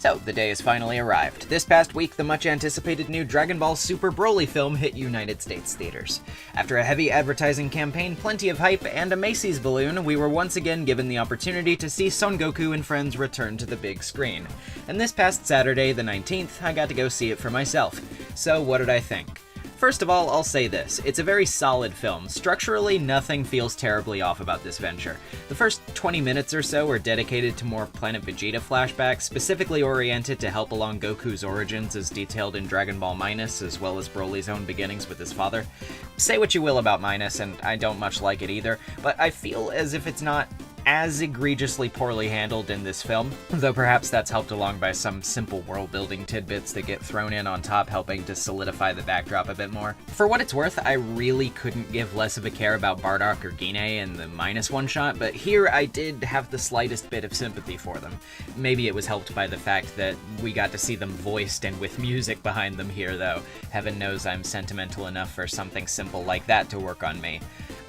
So, the day has finally arrived. This past week, the much-anticipated new Dragon Ball Super Broly film hit United States theaters. After a heavy advertising campaign, plenty of hype, and a Macy's balloon, we were once again given the opportunity to see Son Goku and friends return to the big screen. And this past Saturday, the 19th, I got to go see it for myself. So, what did I think? First of all, I'll say this. It's a very solid film. Structurally, nothing feels terribly off about this venture. The first 20 minutes or so are dedicated to more Planet Vegeta flashbacks, specifically oriented to help along Goku's origins as detailed in Dragon Ball Minus, as well as Broly's own beginnings with his father. Say what you will about Minus, and I don't much like it either, but I feel as if it's not as egregiously poorly handled in this film, though perhaps that's helped along by some simple world-building tidbits that get thrown in on top, helping to solidify the backdrop a bit more. For what it's worth, I really couldn't give less of a care about Bardock or Gine in the Minus one-shot, but here I did have the slightest bit of sympathy for them. Maybe it was helped by the fact that we got to see them voiced and with music behind them here, though. Heaven knows I'm sentimental enough for something simple like that to work on me.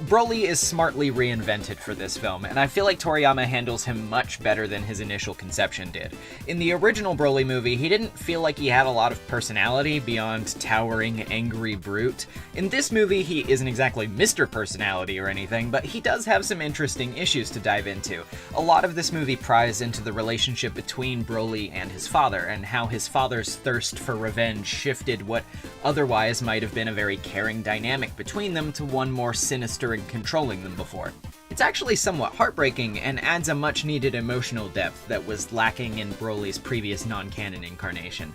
Broly is smartly reinvented for this film, and I feel like Toriyama handles him much better than his initial conception did. In the original Broly movie, he didn't feel like he had a lot of personality beyond towering, angry brute. In this movie, he isn't exactly Mr. Personality or anything, but he does have some interesting issues to dive into. A lot of this movie pries into the relationship between Broly and his father, and how his father's thirst for revenge shifted what otherwise might have been a very caring dynamic between them to one more sinister and controlling than before. It's actually somewhat heartbreaking and adds a much-needed emotional depth that was lacking in Broly's previous non-canon incarnation.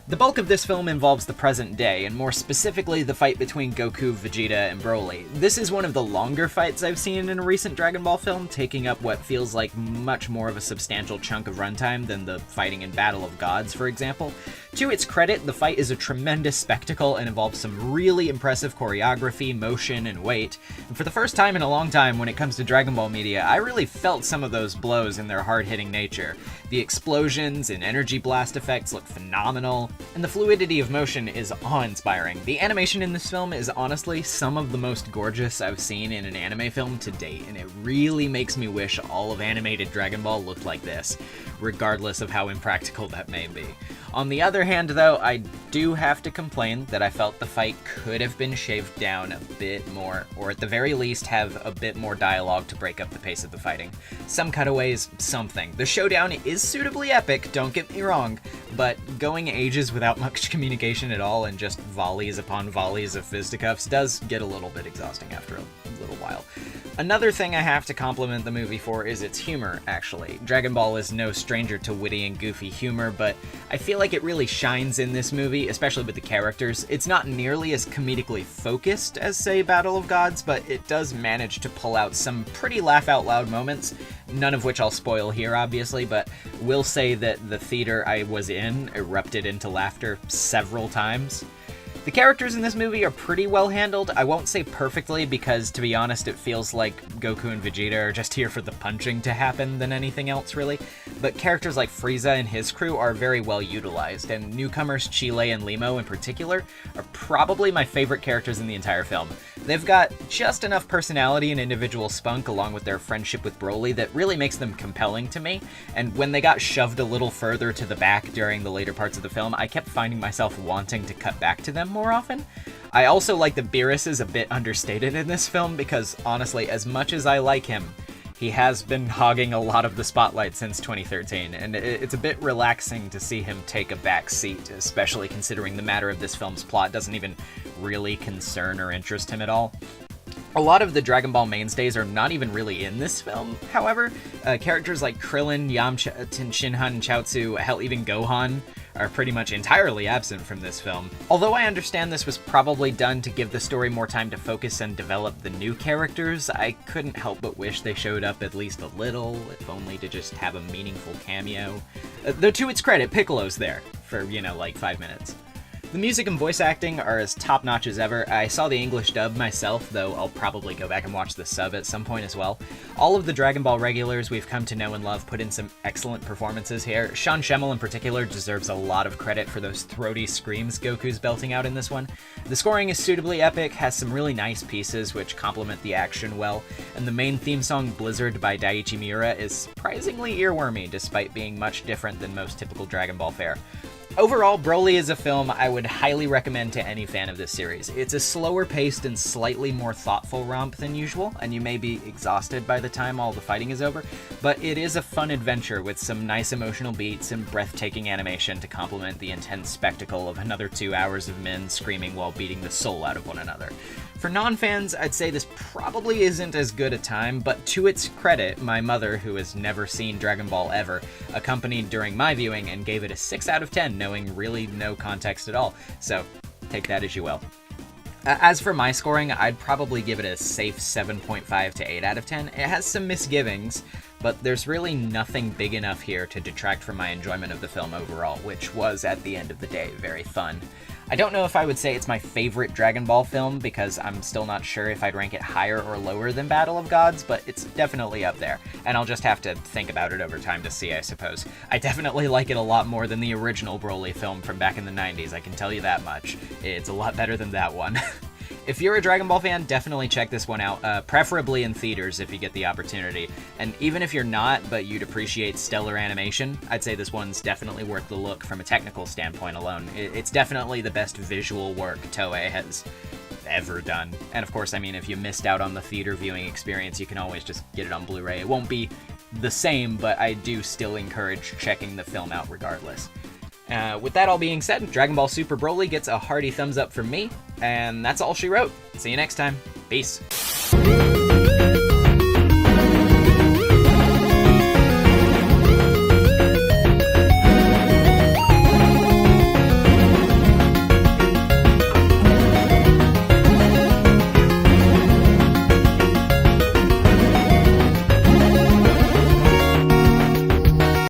The bulk of this film involves the present day, and more specifically the fight between Goku, Vegeta, and Broly. This is one of the longer fights I've seen in a recent Dragon Ball film, taking up what feels like much more of a substantial chunk of runtime than the fighting in Battle of Gods, for example. To its credit, the fight is a tremendous spectacle and involves some really impressive choreography, motion, and weight. And for the first time in a long time when it comes to Dragon Ball media, I really felt some of those blows in their hard-hitting nature. The explosions and energy blast effects look phenomenal, and the fluidity of motion is awe-inspiring. The animation in this film is honestly some of the most gorgeous I've seen in an anime film to date, and it really makes me wish all of animated Dragon Ball looked like this, regardless of how impractical that may be. On the other hand, though, I do have to complain that I felt the fight could have been shaved down a bit more, or at the very least have a bit more dialogue to break up the pace of the fighting. Some cutaways, something. The showdown is suitably epic, don't get me wrong, but going ages without much communication at all and just volleys upon volleys of fisticuffs does get a little bit exhausting after a little while. Another thing I have to compliment the movie for is its humor, actually. Dragon Ball is no stranger to witty and goofy humor, but I feel like it really shines in this movie, especially with the characters. It's not nearly as comedically focused as, say, Battle of Gods, but it does manage to pull out some pretty laugh-out-loud moments, none of which I'll spoil here, obviously, but will say that the theater I was in erupted into laughter several times. The characters in this movie are pretty well handled. I won't say perfectly because, to be honest, it feels like Goku and Vegeta are just here for the punching to happen than anything else, really. But characters like Frieza and his crew are very well utilized, and newcomers Chile and Limo in particular are probably my favorite characters in the entire film. They've got just enough personality and individual spunk along with their friendship with Broly that really makes them compelling to me, and when they got shoved a little further to the back during the later parts of the film, I kept finding myself wanting to cut back to them more often. I also like that Beerus is a bit understated in this film because, honestly, as much as I like him, he has been hogging a lot of the spotlight since 2013, and it's a bit relaxing to see him take a back seat, especially considering the matter of this film's plot doesn't even really concern or interest him at all. A lot of the Dragon Ball mainstays are not even really in this film, however. Characters like Krillin, Yamcha, Shinhan, Chaozu, hell, even Gohan are pretty much entirely absent from this film. Although I understand this was probably done to give the story more time to focus and develop the new characters, I couldn't help but wish they showed up at least a little, if only to just have a meaningful cameo. Though to its credit, Piccolo's there for, like 5 minutes. The music and voice acting are as top-notch as ever. I saw the English dub myself, though I'll probably go back and watch the sub at some point as well. All of the Dragon Ball regulars we've come to know and love put in some excellent performances here. Sean Schemmel in particular deserves a lot of credit for those throaty screams Goku's belting out in this one. The scoring is suitably epic, has some really nice pieces which complement the action well, and the main theme song Blizzard by Daiichi Miura is surprisingly earwormy despite being much different than most typical Dragon Ball fare. Overall, Broly is a film I would highly recommend to any fan of this series. It's a slower paced and slightly more thoughtful romp than usual, and you may be exhausted by the time all the fighting is over, but it is a fun adventure with some nice emotional beats and breathtaking animation to complement the intense spectacle of another 2 hours of men screaming while beating the soul out of one another. For non-fans, I'd say this probably isn't as good a time, but to its credit, my mother, who has never seen Dragon Ball ever, accompanied during my viewing and gave it a 6 out of 10, knowing really no context at all, so take that as you will. As for my scoring, I'd probably give it a safe 7.5 to 8 out of 10. It has some misgivings, but there's really nothing big enough here to detract from my enjoyment of the film overall, which was, at the end of the day, very fun. I don't know if I would say it's my favorite Dragon Ball film, because I'm still not sure if I'd rank it higher or lower than Battle of Gods, but it's definitely up there, and I'll just have to think about it over time to see, I suppose. I definitely like it a lot more than the original Broly film from back in the 90s, I can tell you that much. It's a lot better than that one. If you're a Dragon Ball fan, definitely check this one out, preferably in theaters if you get the opportunity. And even if you're not, but you'd appreciate stellar animation, I'd say this one's definitely worth the look from a technical standpoint alone. It's definitely the best visual work Toei has ever done. And of course, I mean, if you missed out on the theater viewing experience, you can always just get it on Blu-ray. It won't be the same, but I do still encourage checking the film out regardless. With that all being said, Dragon Ball Super Broly gets a hearty thumbs up from me, and that's all she wrote. See you next time. Peace.